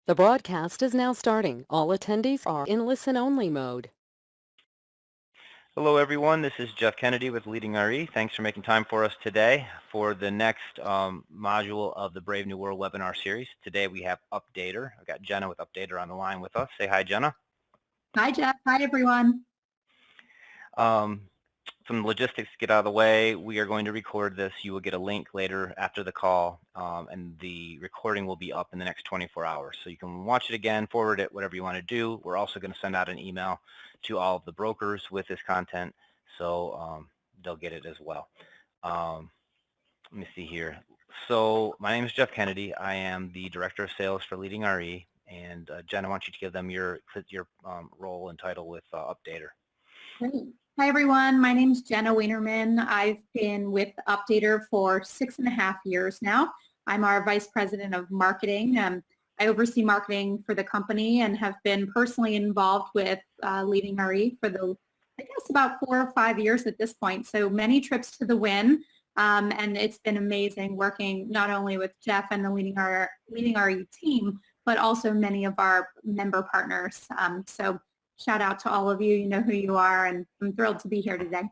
The broadcast is now starting. All attendees are in listen-only mode. Hello, everyone. This is Jeff Kennedy with Leading RE. Thanks for making time for us today for the next module of the Brave New World webinar series. Today we have Updater. I've got Jenna with Updater on the line with us. Say hi, Jenna. Hi, Jeff. Hi, everyone. Some logistics to get out of the way. We are going to record this. You will get a link later after the call, and the recording will be up in the next 24 hours. So you can watch it again, forward it, whatever you want to do. We're also going to send out an email to all of the brokers with this content, so they'll get it as well. Let me see here. So my name is Jeff Kennedy. I am the Director of Sales for Leading RE, and Jen, I want you to give them your role and title with Updater. Great. Hi, everyone. My name is Jenna Wienerman. I've been with Updater for 6.5 years now. I'm our Vice President of Marketing. I oversee marketing for the company and have been personally involved with Leading RE for I guess about 4 or 5 years at this point. So many trips to the Win, and it's been amazing working not only with Jeff and the Leading RE team, but also many of our member partners. So shout out to all of you. You know who you are, and I'm thrilled to be here today.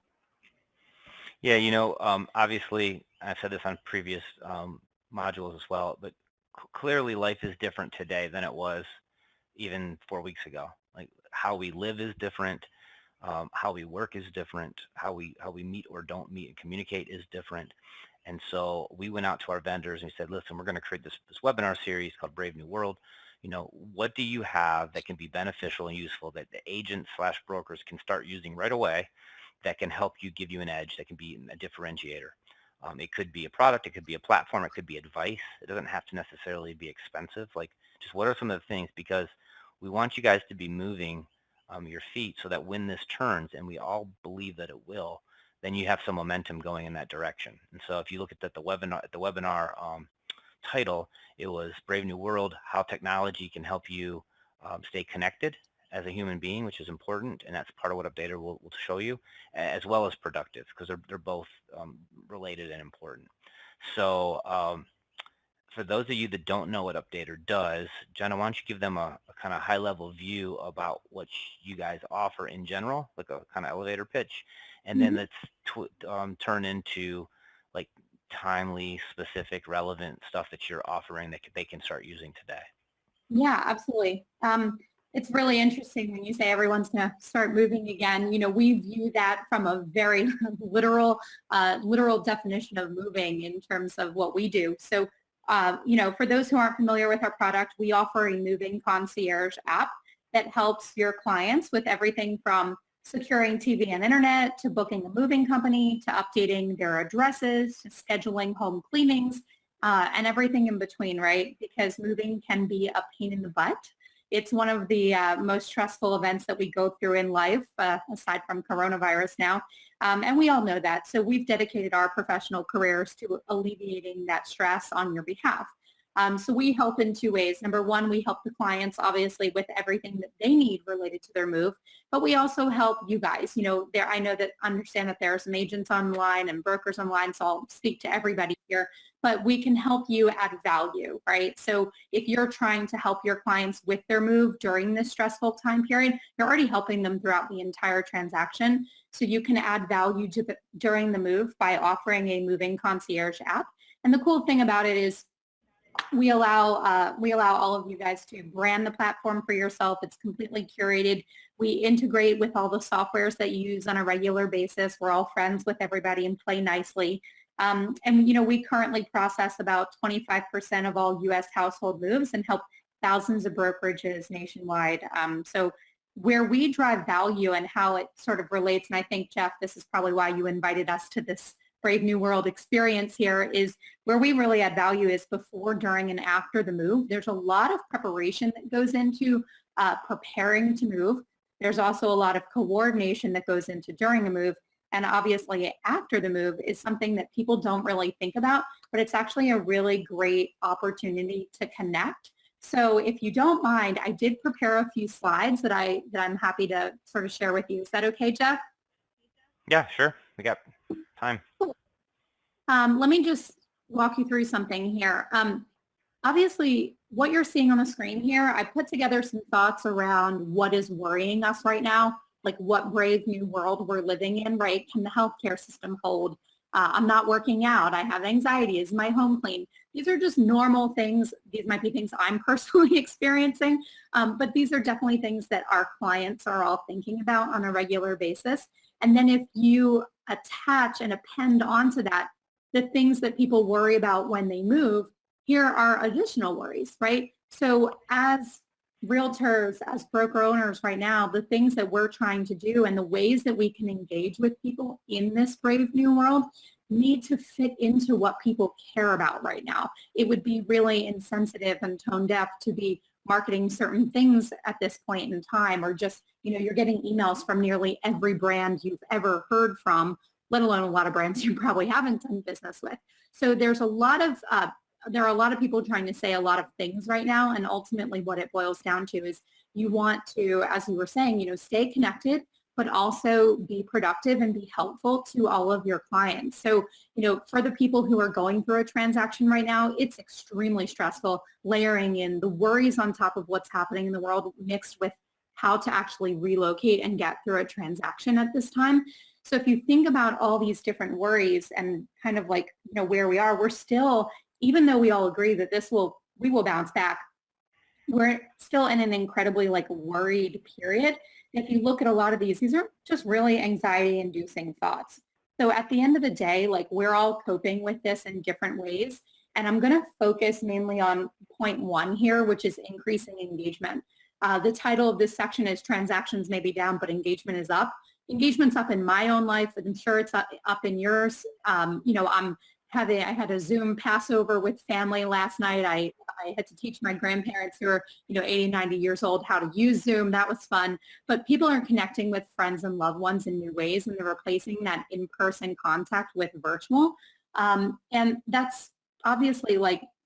Yeah, obviously, I've said this on previous modules as well, but clearly life is different today than it was even 4 weeks ago. Like how we live is different, how we work is different, how we meet or don't meet and communicate is different. And so we went out to our vendors and we said, listen, we're going to create this webinar series called Brave New World. What do you have that can be beneficial and useful that the agents/brokers can start using right away that can help you, give you an edge, that can be a differentiator? It could be a product, it could be a platform, it could be advice. It doesn't have to necessarily be expensive. Like, just what are some of the things? Because we want you guys to be moving your feet so that when this turns, and we all believe that it will, then you have some momentum going in that direction. And so if you look at the webinar title, it was Brave New World, how technology can help you stay connected as a human being, which is important, and that's part of what Updater will show you, as well as productive, because they're both related and important. So for those of you that don't know what Updater does, Jenna, why don't you give them a kind of high-level view about what you guys offer in general, like a kind of elevator pitch, and then let's turn into like timely, specific, relevant stuff that you're offering that they can start using today. Yeah, absolutely. It's really interesting when you say everyone's going to start moving again. We view that from a very literal definition of moving in terms of what we do. So, for those who aren't familiar with our product, we offer a moving concierge app that helps your clients with everything from securing TV and internet, to booking a moving company, to updating their addresses, to scheduling home cleanings, and everything in between, right? Because moving can be a pain in the butt. It's one of the most stressful events that we go through in life, aside from coronavirus now. And we all know that. So we've dedicated our professional careers to alleviating that stress on your behalf. So we help in 2 ways. Number one, we help the clients obviously with everything that they need related to their move, but we also help you guys. I know that understand that there are some agents online and brokers online, so I'll speak to everybody here, but we can help you add value, right? So if you're trying to help your clients with their move during this stressful time period, you're already helping them throughout the entire transaction. So you can add value during the move by offering a moving concierge app. And the cool thing about it is we allow all of you guys to brand the platform for yourself. It's completely curated. We integrate with all the softwares that you use on a regular basis. We're all friends with everybody and play nicely. And we currently process about 25% of all U.S. household moves and help thousands of brokerages nationwide. So where we drive value and how it sort of relates, and I think, Jeff, this is probably why you invited us to this Brave New World experience here, is where we really add value is before, during, and after the move. There's a lot of preparation that goes into preparing to move. There's also a lot of coordination that goes into during the move. And obviously after the move is something that people don't really think about, but it's actually a really great opportunity to connect. So if you don't mind, I did prepare a few slides that I'm happy to sort of share with you. Is that okay, Jeff? Yeah, sure. We got time. Cool. Let me just walk you through something here. obviously what you're seeing on the screen here, I put together some thoughts around what is worrying us right now, like what brave new world we're living in, right? Can the healthcare system hold? I'm not working out. I have anxiety. Is my home clean? These are just normal things. These might be things I'm personally experiencing, but these are definitely things that our clients are all thinking about on a regular basis. And then if you attach and append onto that the things that people worry about when they move, here are additional worries, right? So as realtors, as broker owners right now, the things that we're trying to do and the ways that we can engage with people in this brave new world need to fit into what people care about right now. It would be really insensitive and tone deaf to be marketing certain things at this point in time, or just, you're getting emails from nearly every brand you've ever heard from, let alone a lot of brands you probably haven't done business with. So there's there are a lot of people trying to say a lot of things right now, and ultimately what it boils down to is you want to, as you were saying, stay connected, but also be productive and be helpful to all of your clients. So, for the people who are going through a transaction right now, it's extremely stressful, layering in the worries on top of what's happening in the world mixed with how to actually relocate and get through a transaction at this time. So if you think about all these different worries and kind of like, where we are, we're still, even though we all agree that we will bounce back, we're still in an incredibly worried period. If you look at a lot of these are just really anxiety inducing thoughts. So at the end of the day, we're all coping with this in different ways. And I'm going to focus mainly on point 1 here, which is increasing engagement. The title of this section is Transactions May Be Down, but Engagement is Up. Engagement's up in my own life, and I'm sure it's up in yours. I had a Zoom Passover with family last night. I had to teach my grandparents who are 80, 90 years old how to use Zoom. That was fun. But people are connecting with friends and loved ones in new ways, and they're replacing that in-person contact with virtual. And that's obviously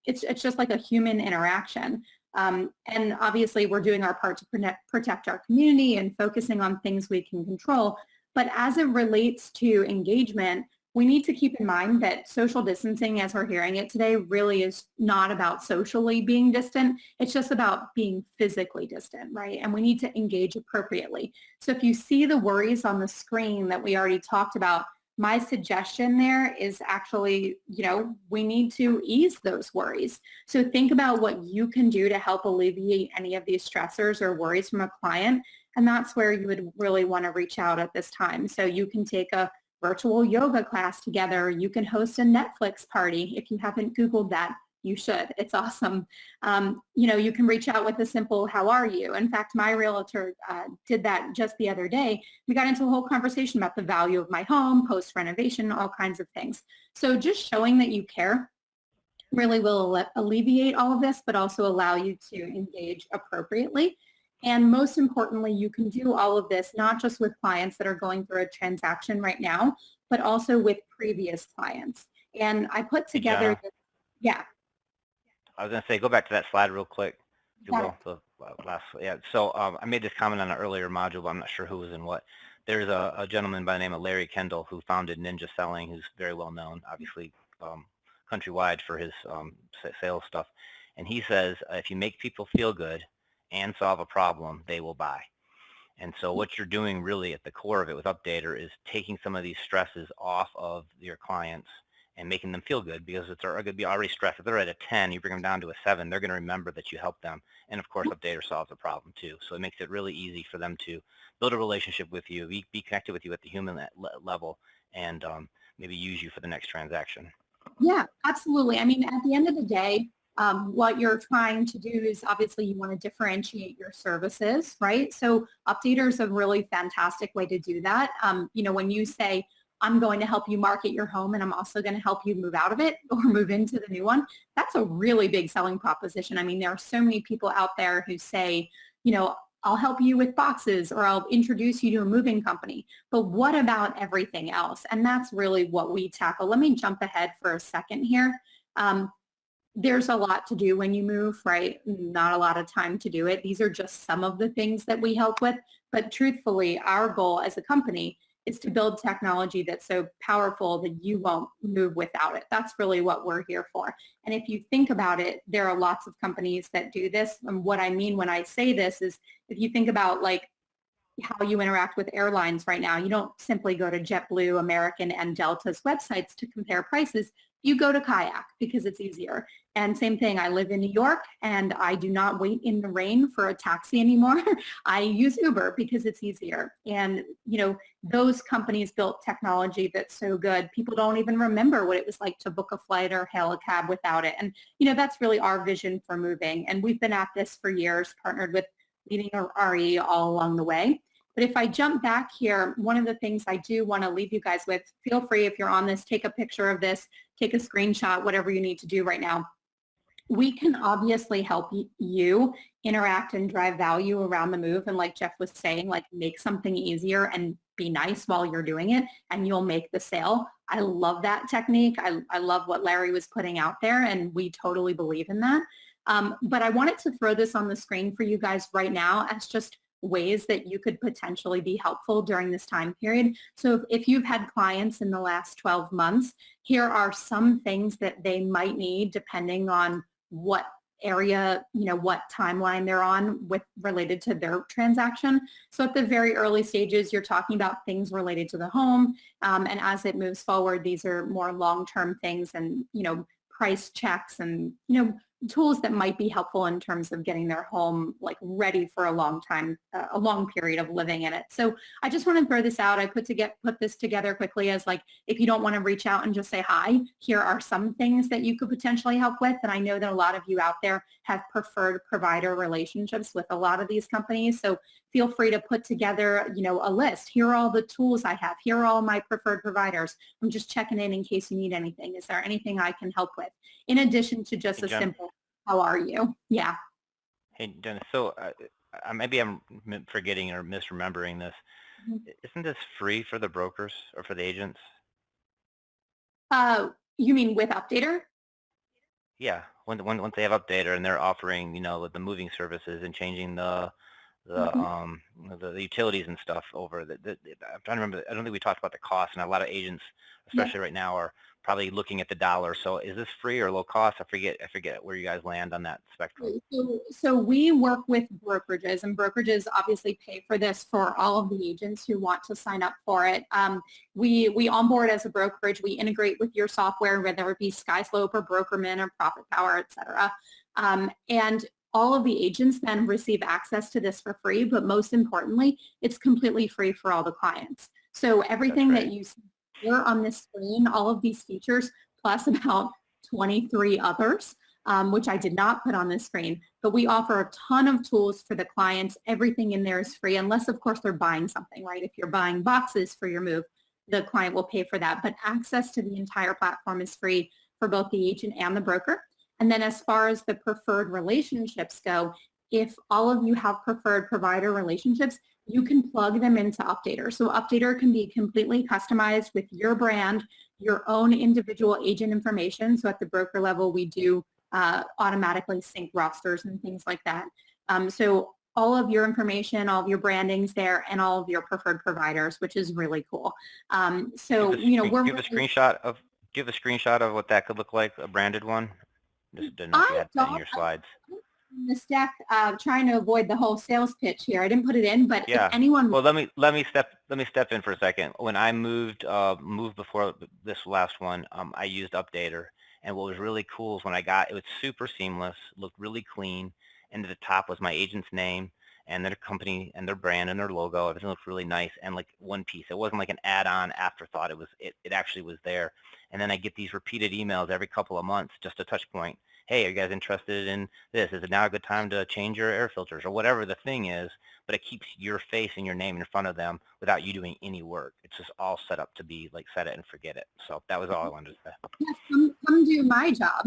it's just like a human interaction. And obviously we're doing our part to protect our community and focusing on things we can control. But as it relates to engagement, we need to keep in mind that social distancing, as we're hearing it today, really is not about socially being distant. It's just about being physically distant, right? And we need to engage appropriately. So if you see the worries on the screen that we already talked about, my suggestion there is actually, we need to ease those worries. So think about what you can do to help alleviate any of these stressors or worries from a client. And that's where you would really want to reach out at this time. So you can take a virtual yoga class together. You can host a Netflix party. If you haven't Googled that, you should. It's awesome. You can reach out with a simple, how are you? In fact, my realtor did that just the other day. We got into a whole conversation about the value of my home, post-renovation, all kinds of things. So just showing that you care really will alleviate all of this, but also allow you to engage appropriately. And most importantly, you can do all of this not just with clients that are going through a transaction right now, but also with previous clients. And I put together, yeah. I was going to say, go back to that slide real quick. So I made this comment on an earlier module, but I'm not sure who was in what. There's a gentleman by the name of Larry Kendall who founded Ninja Selling, who's very well known, obviously countrywide for his sales stuff. And he says, if you make people feel good and solve a problem, they will buy. And so what you're doing really at the core of it with Updater is taking some of these stresses off of your clients and making them feel good, because it's going to be already stressed. If they're at a 10, you bring them down to a 7, they're going to remember that you helped them. And of course, Updater solves the problem too. So it makes it really easy for them to build a relationship with you, be connected with you at the human level, and maybe use you for the next transaction. Yeah, absolutely. I mean, at the end of the day, what you're trying to do is obviously you want to differentiate your services, right? So Updater is a really fantastic way to do that. When you say, I'm going to help you market your home and I'm also going to help you move out of it or move into the new one, that's a really big selling proposition. I mean, there are so many people out there who say, I'll help you with boxes or I'll introduce you to a moving company. But what about everything else? And that's really what we tackle. Let me jump ahead for a second here. There's a lot to do when you move, right? Not a lot of time to do it. These are just some of the things that we help with. But truthfully, our goal as a company is to build technology that's so powerful that you won't move without it. That's really what we're here for. And if you think about it, there are lots of companies that do this. And what I mean when I say this is if you think about like how you interact with airlines right now, you don't simply go to JetBlue, American, and Delta's websites to compare prices. You go to Kayak because it's easier. And same thing, I live in New York and I do not wait in the rain for a taxi anymore. I use Uber because it's easier. And, you know, those companies built technology that's so good. People don't even remember what it was like to book a flight or hail a cab without it. And, you know, that's really our vision for moving. And we've been at this for years, partnered with leading RE all along the way. But if I jump back here, one of the things I do want to leave you guys with, feel free if you're on this, take a picture of this, take a screenshot, whatever you need to do right now. We can obviously help you interact and drive value around the move. And like Jeff was saying, like make something easier and be nice while you're doing it and you'll make the sale. I love that technique. I love what Larry was putting out there and we totally believe in that. But I wanted to throw this on the screen for you guys right now as just ways that you could potentially be helpful during this time period. So if you've had clients in the last 12 months, here are some things that they might need depending on what area, you know, what timeline they're on with related to their transaction. So at the very early stages, you're talking about things related to the home. And as it moves forward, these are more long-term things and, you know, price checks and, you know, tools that might be helpful in terms of getting their home like ready for a long time, a long period of living in it. So I just want to throw this out. I put this together quickly as like, if you don't want to reach out and just say hi, here are some things that you could potentially help with. And I know that a lot of you out there have preferred provider relationships with a lot of these companies. So feel free to put together, you know, a list. Here are all the tools I have. Here are all my preferred providers. I'm just checking in case you need anything. Is there anything I can help with? In addition to just a simple, how are you? Yeah. Hey, Dennis, so maybe I'm forgetting or misremembering this. Mm-hmm. Isn't this free for the brokers or for the agents? You mean with Updater? Yeah, once they have Updater and they're offering, you know, the moving services and changing the utilities and stuff over. I'm trying to remember. I don't think we talked about the cost, and a lot of agents, especially right now, are probably looking at the dollar. So is this free or low cost? I forget where you guys land on that spectrum. So we work with brokerages, and brokerages obviously pay for this for all of the agents who want to sign up for it. We onboard as a brokerage. We integrate with your software, whether it be SkySlope or Brokerman or Profit Power, et cetera. And all of the agents then receive access to this for free, but most importantly, it's completely free for all the clients. So everything that you see here on this screen, all of these features, plus about 23 others, which I did not put on this screen, but we offer a ton of tools for the clients. Everything in there is free, unless of course they're buying something, right? If you're buying boxes for your move, the client will pay for that, but access to the entire platform is free for both the agent and the broker. And then as far as the preferred relationships go, if all of you have preferred provider relationships, you can plug them into Updater. So Updater can be completely customized with your brand, your own individual agent information. So at the broker level, we do automatically sync rosters and things like that. So all of your information, all of your branding's there, and all of your preferred providers, which is really cool. So, you know, do you have a screenshot of what that could look like, a branded one? Just didn't know if you had that in your slides. In this deck, trying to avoid the whole sales pitch here. I didn't put it in, but yeah. If anyone. Well, let me step in for a second. When I moved before this last one, I used Updater, and what was really cool is when it was super seamless, looked really clean, and at the top was my agent's name and their company and their brand and their logo. Everything looked really nice and like one piece. It wasn't like an add-on afterthought. It actually was there. And then I get these repeated emails every couple of months, just a touch point. Hey, are you guys interested in this? Is it now a good time to change your air filters or whatever the thing is? But it keeps your face and your name in front of them without you doing any work. It's just all set up to be like set it and forget it. So that was all I wanted to say. Yes, come do my job.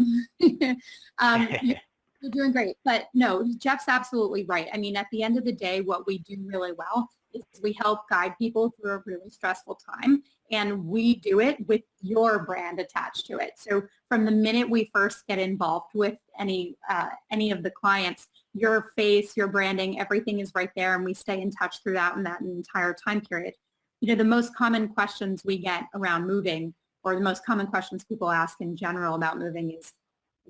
You're doing great. But no, Jeff's absolutely right. I mean, at the end of the day, what we do really well is we help guide people through a really stressful time, and we do it with your brand attached to it. So from the minute we first get involved with any of the clients, your face, your branding, everything is right there, and we stay in touch throughout in that entire time period. the most common questions we get around moving, or the most common questions people ask in general about moving is,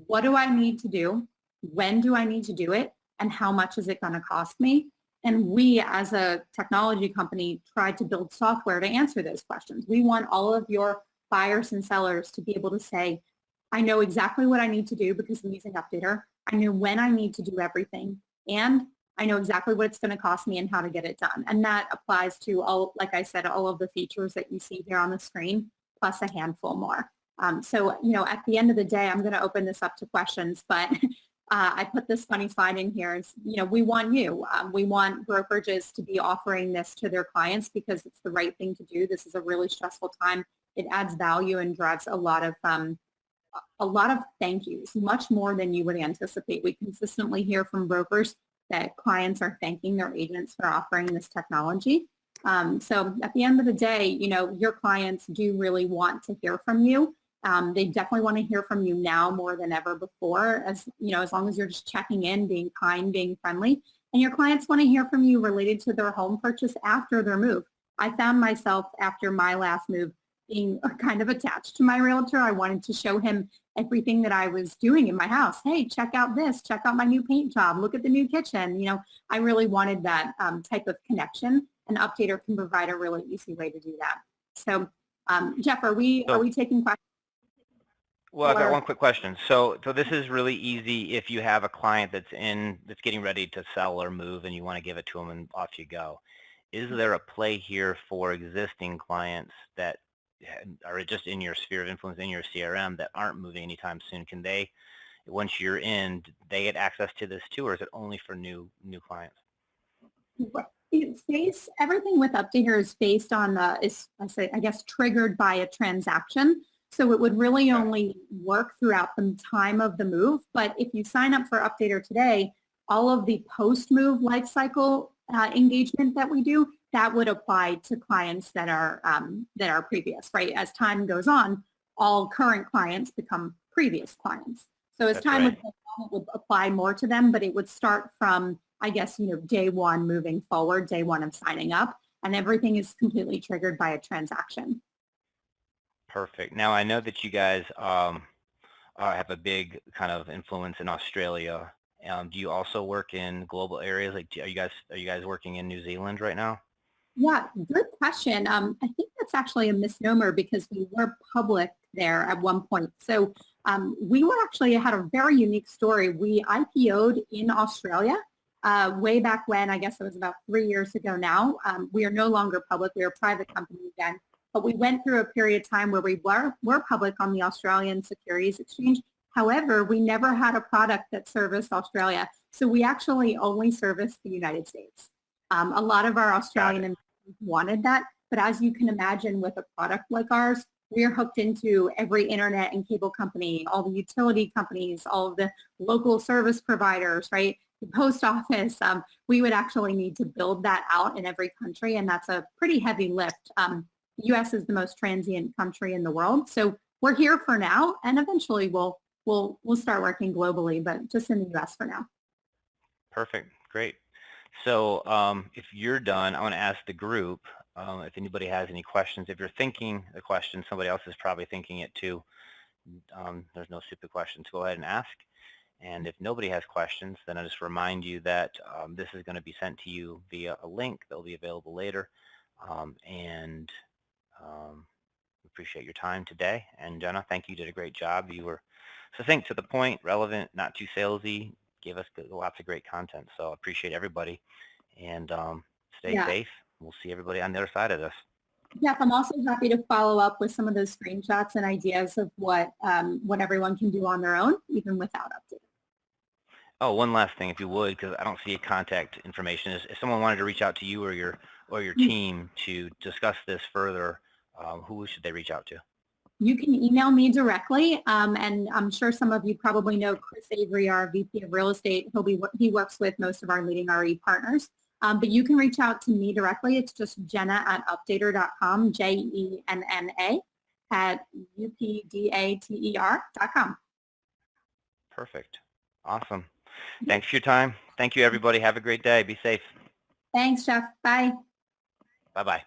what do I need to do? When do I need to do it? And how much is it going to cost me? And we, as a technology company, try to build software to answer those questions. We want all of your buyers and sellers to be able to say, I know exactly what I need to do because I'm using Updater. I know when I need to do everything. And I know exactly what it's going to cost me and how to get it done. And that applies to all, like I said, all of the features that you see here on the screen, plus a handful more. So, at the end of the day, I'm going to open this up to questions, but I put this funny slide in here. We want you. We want brokerages to be offering this to their clients because it's the right thing to do. This is a really stressful time. It adds value and drives a lot of thank yous, much more than you would anticipate. We consistently hear from brokers that clients are thanking their agents for offering this technology. So at the end of the day, your clients do really want to hear from you. They definitely want to hear from you now more than ever before, as long as you're just checking in, being kind, being friendly. And your clients want to hear from you related to their home purchase after their move. I found myself after my last move being kind of attached to my realtor. I wanted to show him everything that I was doing in my house. Hey, check out this, check out my new paint job, look at the new kitchen. I really wanted that type of connection, and Updater can provide a really easy way to do that. So Jeff, are we taking questions? Well, I've got one quick question. So this is really easy if you have a client that's getting ready to sell or move and you want to give it to them and off you go. Is there a play here for existing clients that are just in your sphere of influence, in your CRM, that aren't moving anytime soon? Can they, once you're in, they get access to this too, or is it only for new clients? It's based, everything with Updater is based on, I guess, triggered by a transaction. So it would really only work throughout the time of the move. But if you sign up for Updater today, all of the post-move lifecycle engagement that we do, that would apply to clients that are previous, right? As time goes on, all current clients become previous clients. So as time would go on, it would apply more to them, but it would start from, I guess, day one moving forward, day one of signing up, and everything is completely triggered by a transaction. Perfect. Now I know that you guys have a big kind of influence in Australia. Do you also work in global areas? Like, are you guys working in New Zealand right now? Yeah, good question. I think that's actually a misnomer because we were public there at one point. So we had a very unique story. We IPO'd in Australia way back when. I guess it was about 3 years ago now. We are no longer public. We are a private company again. But we went through a period of time where we were public on the Australian Securities Exchange. However, we never had a product that serviced Australia. So we actually only serviced the United States. A lot of our Australian investors wanted that. But as you can imagine, with a product like ours, we are hooked into every internet and cable company, all the utility companies, all of the local service providers, right? The post office. We would actually need to build that out in every country, and that's a pretty heavy lift. The U.S. is the most transient country in the world, so we're here for now, and eventually we'll start working globally, but just in the U.S. for now. Perfect, great. So if you're done, I want to ask the group if anybody has any questions. If you're thinking a question, somebody else is probably thinking it too. There's no stupid questions. Go ahead and ask. And if nobody has questions, then I just remind you that this is going to be sent to you via a link that will be available later. Appreciate your time today. And Jenna, thank you. You did a great job. You were succinct, to the point, relevant, not too salesy, gave us lots of great content. So I appreciate everybody, and stay safe. We'll see everybody on the other side of this. Jeff, I'm also happy to follow up with some of those screenshots and ideas of what everyone can do on their own, even without Updater. Oh, one last thing, if you would, because I don't see contact information. If someone wanted to reach out to you or your team to discuss this further, who should they reach out to? You can email me directly, and I'm sure some of you probably know Chris Avery, our VP of Real Estate. He works with most of our leading RE partners. But you can reach out to me directly. It's just Jenna@updater.com, JENNA @UPDATER.com. Perfect. Awesome. Thanks for your time. Thank you, everybody. Have a great day. Be safe. Thanks, Jeff. Bye. Bye-bye.